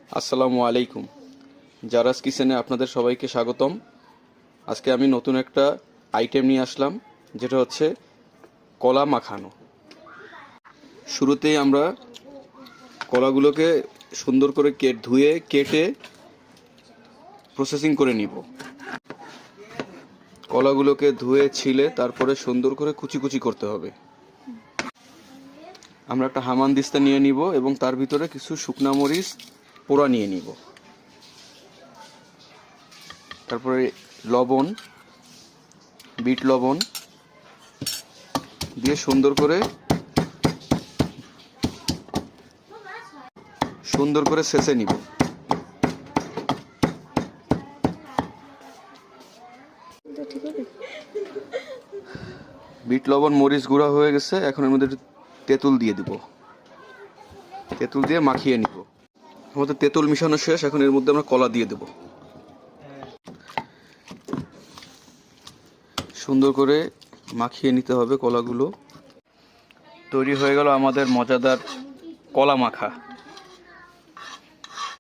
আসসালামু আলাইকুম। জারাস কিচেনে আপনাদের সবাইকে স্বাগতম। আজকে আমি নতুন একটা আইটেম নিয়ে আসলাম, যেটা হচ্ছে কলা মাখানো। শুরুতেই আমরা কলাগুলোকে সুন্দর করে ধুয়ে কেটে প্রসেসিং করে নিব। কলাগুলোকে ধুয়ে ছিলে তারপরে সুন্দর করে কুচি কুচি করতে হবে। আমরা একটা হামানদিস্তা নিয়ে নিব এবং তার ভিতরে কিছু শুকনা মরিচ পোড়া নিয়ে নিব। তারপরে লবণ, বিট লবণ দিয়ে সুন্দর করে ছেঁচে নিব। বিট লবণ মরিচ গুঁড়া হয়ে গেছে, এখন এর মধ্যে তেঁতুল দিয়ে দিব। তেঁতুল দিয়ে মাখিয়ে নিব। আমাদের তেঁতুল মিশানো শেষ, এখন এর মধ্যে আমরা কলা দিয়ে দেব। সুন্দর করে মাখিয়ে নিতে হবে কলাগুলো। তৈরি হয়ে গেল আমাদের মজাদার কলা মাখা।